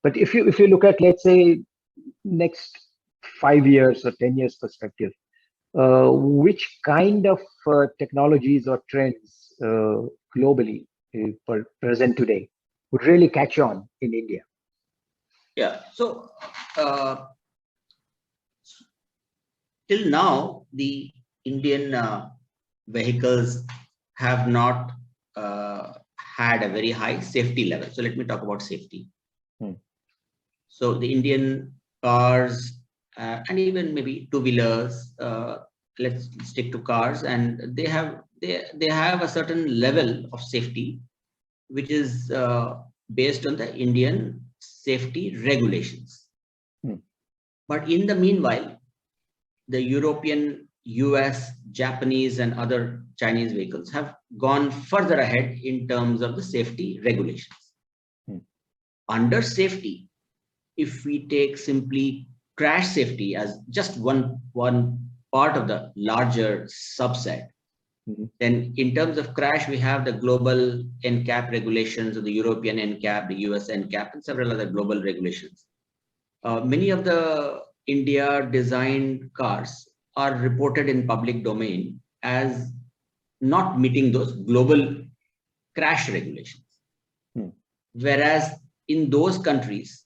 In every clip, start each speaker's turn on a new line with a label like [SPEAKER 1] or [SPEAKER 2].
[SPEAKER 1] But if you look at, let's say, next 5 years or 10 years perspective, which kind of technologies or trends globally present today would really catch on in India?
[SPEAKER 2] Yeah. So till now, the Indian vehicles have not had a very high safety level. So let me talk about safety. So the Indian cars and even maybe two-wheelers, let's stick to cars, and they have a certain level of safety, which is based on the Indian safety regulations. But in the meanwhile, the European, US, Japanese, and other Chinese vehicles have gone further ahead in terms of the safety regulations. Under safety, if we take simply crash safety as just one part of the larger subset, then in terms of crash, we have the global NCAP regulations, or the European NCAP, the US NCAP, and several other global regulations. Many of the India designed cars are reported in public domain as not meeting those global crash regulations. Whereas in those countries,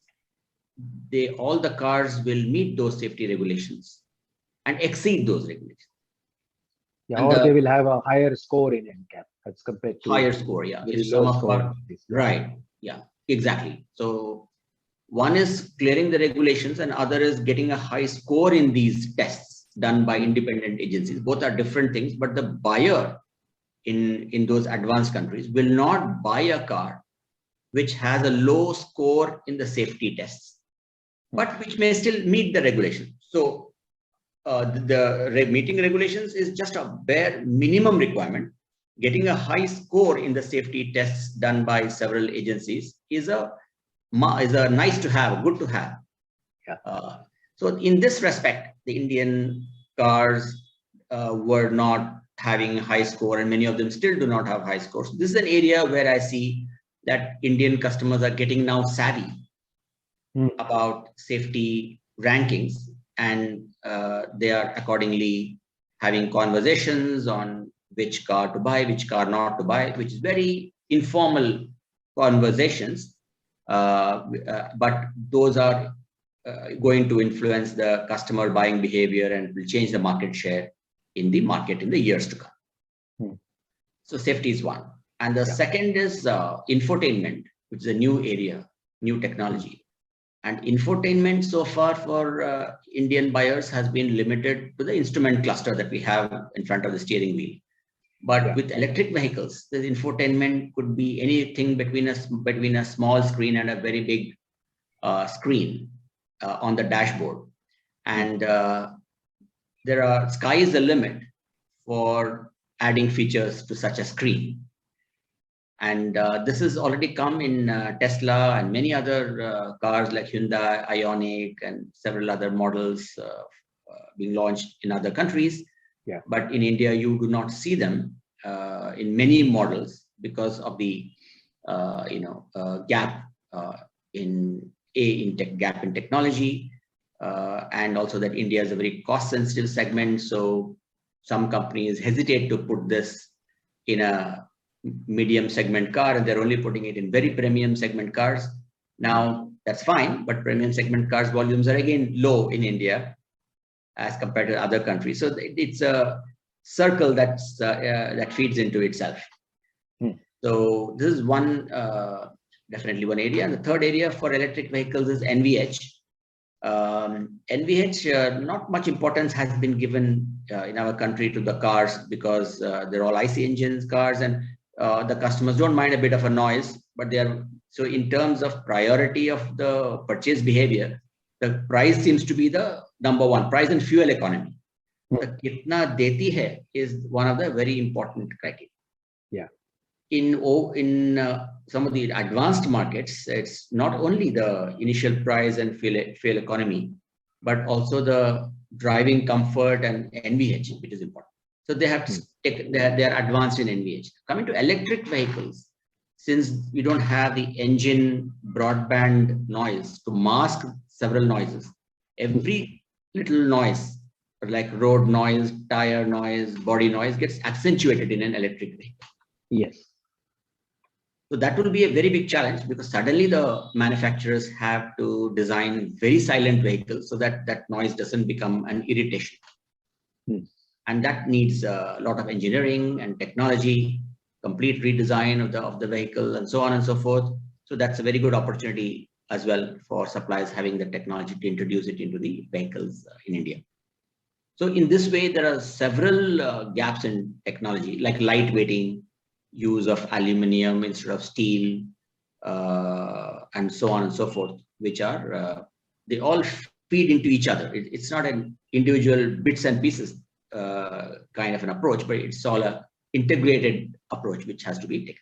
[SPEAKER 2] all the cars will meet those safety regulations and exceed those regulations.
[SPEAKER 1] Yeah, or they will have a higher score in NCAP as compared to
[SPEAKER 2] higher score. Yeah,
[SPEAKER 1] very low score.
[SPEAKER 2] Right. Yeah, exactly. So one is clearing the regulations, and other is getting a high score in these tests done by independent agencies. Both are different things, but the buyer in those advanced countries will not buy a car which has a low score in the safety tests, but which may still meet the regulation. So meeting regulations is just a bare minimum requirement. Getting a high score in the safety tests done by several agencies is a nice to have, good to have. Yeah. So in this respect, the Indian cars were not having high score, and many of them still do not have high scores. This is an area where I see that Indian customers are getting now savvy about safety rankings, and they are accordingly having conversations on which car to buy, which car not to buy, which is very informal conversations, but those are going to influence the customer buying behavior and will change the market share in the market in the years to come. So safety is one. And the second is infotainment, which is a new area, new technology. And infotainment so far for Indian buyers has been limited to the instrument cluster that we have in front of the steering wheel. But with electric vehicles, the infotainment could be anything between a small screen and a very big screen on the dashboard. And sky is the limit for adding features to such a screen. And this has already come in Tesla and many other cars like Hyundai, Ioniq, and several other models being launched in other countries. But in India, you do not see them in many models because of the gap in technology, and also that India is a very cost-sensitive segment. So some companies hesitate to put this in a medium segment car, and they're only putting it in very premium segment cars. Now that's fine, but premium segment cars volumes are again low in India as compared to other countries. So it's a circle that feeds into itself. So this is definitely one area. And the third area for electric vehicles is NVH. NVH, not much importance has been given in our country to the cars because they're all IC engines cars, and the customers don't mind a bit of a noise, but so in terms of priority of the purchase behavior, the price seems to be the number one, price and fuel economy. The kitna deti hai is one of the very important criteria.
[SPEAKER 1] Yeah.
[SPEAKER 2] In some of the advanced markets, it's not only the initial price and fuel economy, but also the driving comfort and NVH, which is important. So they have to they are advanced in NVH. Coming to electric vehicles, since we don't have the engine broadband noise to mask several noises, every little noise, like road noise, tire noise, body noise, gets accentuated in an electric vehicle.
[SPEAKER 1] Yes.
[SPEAKER 2] So that will be a very big challenge, because suddenly the manufacturers have to design very silent vehicles so that that noise doesn't become an irritation. And that needs a lot of engineering and technology, complete redesign of the vehicle, and so on and so forth. So that's a very good opportunity as well for suppliers having the technology to introduce it into the vehicles in India. So in this way, there are several gaps in technology, like lightweighting, use of aluminum instead of steel, and so on and so forth, which are, they all feed into each other. It's not an individual bits and pieces kind of an approach, but it's all a integrated approach which has to be taken.